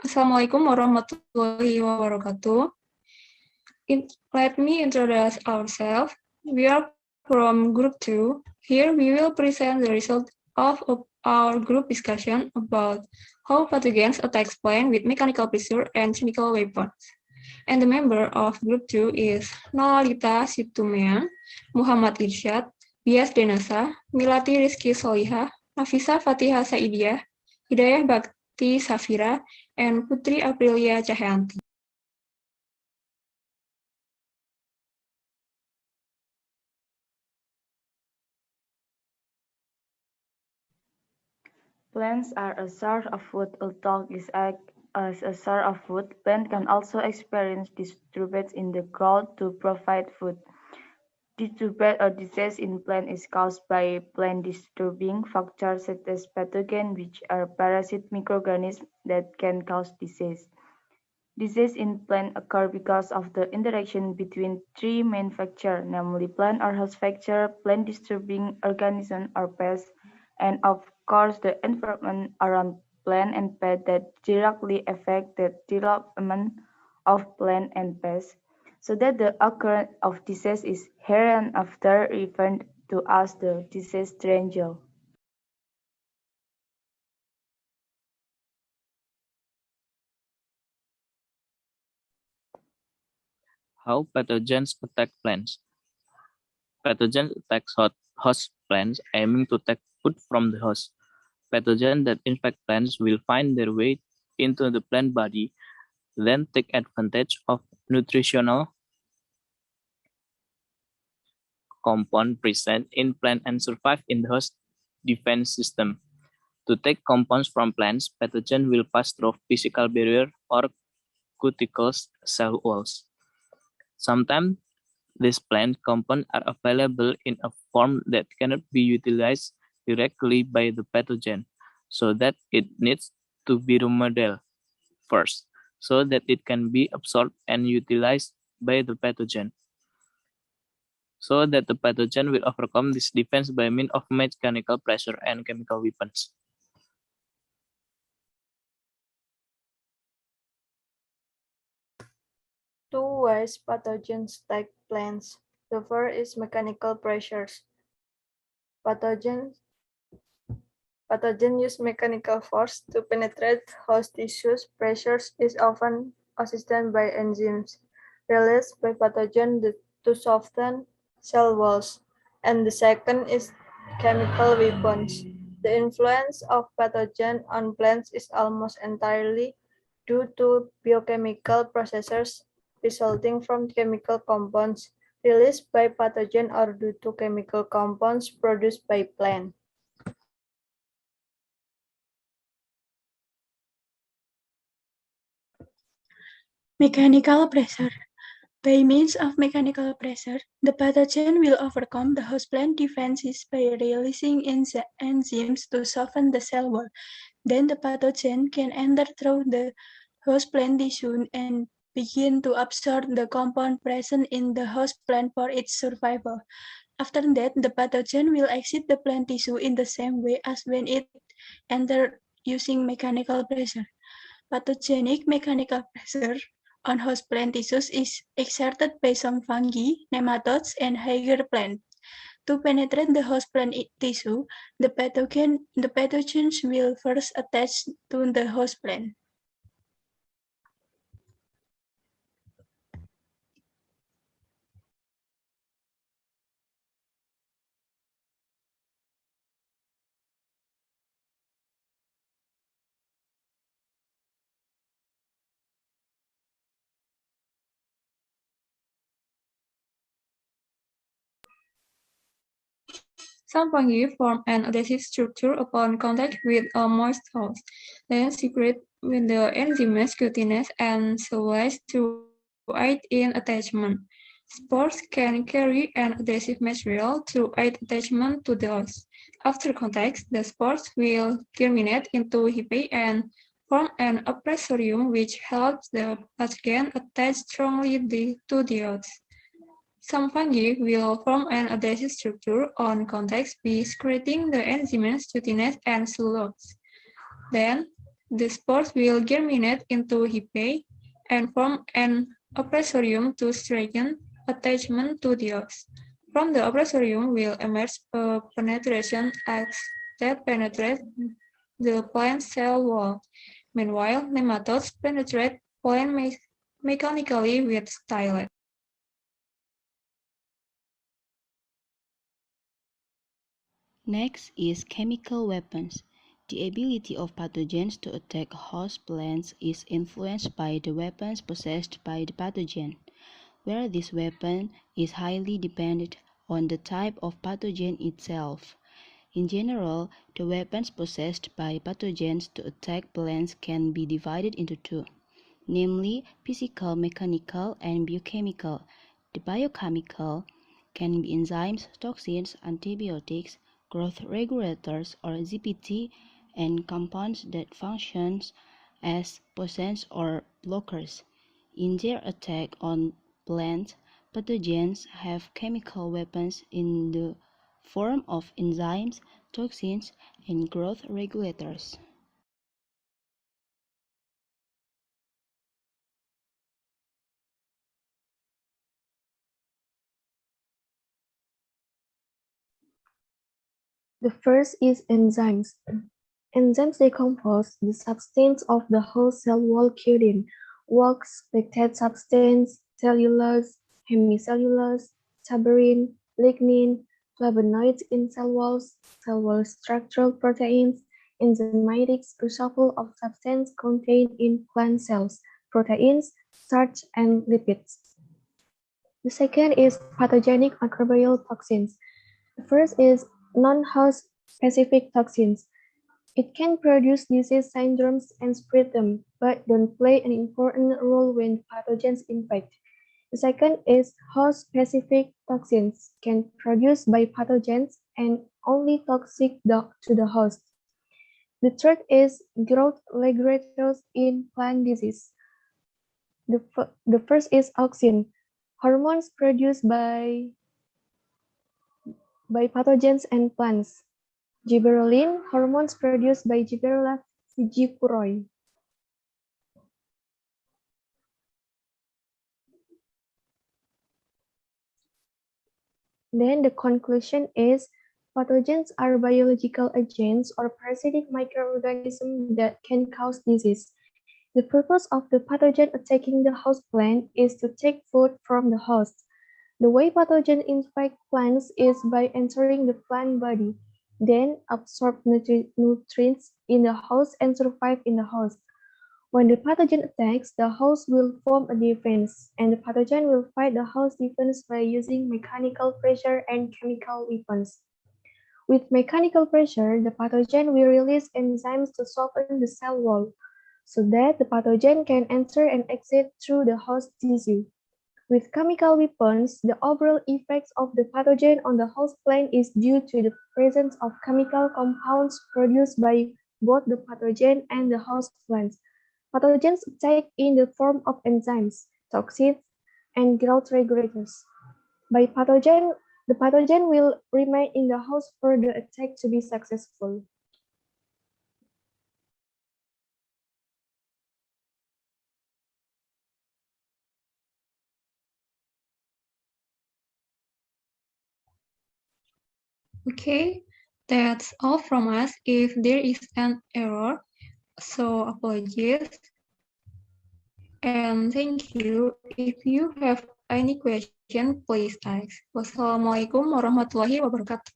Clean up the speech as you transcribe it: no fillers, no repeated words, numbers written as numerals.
Assalamualaikum warahmatullahi wabarakatuh. Let me introduce ourselves. We are from Group 2. Here we will present the result of our group discussion about how pathogens attack plants with mechanical pressure and chemical weapons. And the member of Group 2 is Nolalita Situmean, Muhammad Irsyad, Bias Denasa, Milati Rizky Solihah, Nafisa Fatihah Saidiyah, Hidayah Bakti Safira, and Putri Aprilia Cahyanti. Plants are a source of food. Although is act as a source of food, plants can also experience disturbances in the growth to provide food. Disturbance or disease in plant is caused by plant-disturbing factors such as pathogens, which are parasite microorganisms that can cause disease. Disease in plant occur because of the interaction between three main factors, namely plant or host factor, plant-disturbing organism or pests, and of course the environment around plant and pest that directly affect the development of plant and pests, so that the occurrence of disease is hereinafter referred to as the disease triangle. How pathogens attack plants. Pathogens attack host plants, aiming to take food from the host. Pathogens that infect plants will find their way into the plant body, then take advantage of nutritional compound present in plant and survive in the host defense system. To take compounds from plants, pathogen will pass through physical barrier or cuticles cell walls. Sometimes these plant compounds are available in a form that cannot be utilized directly by the pathogen, so that it needs to be remodeled first, so that it can be absorbed and utilized by the pathogen. So that the pathogen will overcome this defense by means of mechanical pressure and chemical weapons. Two ways pathogens attack plants. The first is mechanical pressures. Pathogens use mechanical force to penetrate host tissues. Pressures is often assisted by enzymes released by pathogen to soften cell walls. And the second is chemical weapons. The influence of pathogen on plants is almost entirely due to biochemical processes resulting from chemical compounds released by pathogen or due to chemical compounds produced by plant. Mechanical pressure. By means of mechanical pressure, the pathogen will overcome the host plant defenses by releasing enzymes to soften the cell wall. Then the pathogen can enter through the host plant tissue and begin to absorb the compound present in the host plant for its survival. After that, the pathogen will exit the plant tissue in the same way as when it entered using mechanical pressure. Pathogenic mechanical pressure on host plant tissues is exerted by some fungi, nematodes, and higher plants. To penetrate the host plant tissue, the pathogens will first attach to the host plant. Some fungi form an adhesive structure upon contact with a moist host, then secrete with the enzymes cutinase and cellulase to aid in attachment. Spores can carry an adhesive material to aid attachment to the host. After contact, the spores will germinate into hyphae and form an oppressorium which helps the pathogen attach strongly to the host. Some fungi will form an adhesive structure on contact by secreting the enzymes cutinase and cellulose. Then, The spores will germinate into hyphae and form an opressorium to strengthen attachment to the host. From the opressorium will emerge a penetration axe that penetrates the plant cell wall. Meanwhile, nematodes penetrate plant mechanically with stylet. Next is chemical weapons. The ability of pathogens to attack host plants is influenced by the weapons possessed by the pathogen, where this weapon is highly dependent on the type of pathogen itself. In general, the weapons possessed by pathogens to attack plants can be divided into two, namely physical, mechanical, and biochemical. The biochemical can be enzymes, toxins, antibiotics, growth regulators or ZPT, and compounds that function as poisons or blockers. In their attack on plants, pathogens have chemical weapons in the form of enzymes, toxins, and growth regulators. The first is enzymes. Enzymes decompose the substance of the whole cell wall cutin, wax, lactate substance, cellulose, hemicellulose, tuberin, lignin, flavonoids in cell wall structural proteins, enzymatics, reshuffle of substance contained in plant cells, proteins, starch, and lipids. The second is pathogenic microbial toxins. The first is non-host specific toxins. It can produce disease syndromes and spread them, but don't play an important role when pathogens infect. The second is host-specific toxins, can produced by pathogens and only toxic to the host. The third is growth regulators in plant disease. The first is auxin, hormones produced by pathogens and plants. Gibberellin, hormones produced by Gibberella fujikiroi. Then the conclusion is pathogens are biological agents or parasitic microorganisms that can cause disease. The purpose of the pathogen attacking the host plant is to take food from the host. The way pathogens infect plants is by entering the plant body, then absorb nutrients in the host and survive in the host. When the pathogen attacks, the host will form a defense, and the pathogen will fight the host defense by using mechanical pressure and chemical weapons. With mechanical pressure, the pathogen will release enzymes to soften the cell wall, so that the pathogen can enter and exit through the host tissue. With chemical weapons, the overall effects of the pathogen on the host plant is due to the presence of chemical compounds produced by both the pathogen and the host plants. Pathogens attack in the form of enzymes, toxins, and growth regulators. The pathogen will remain in the host for the attack to be successful. Okay, that's all from us. If there is an error, so apologies. And thank you. If you have any question, please ask. Wassalamualaikum warahmatullahi wabarakatuh.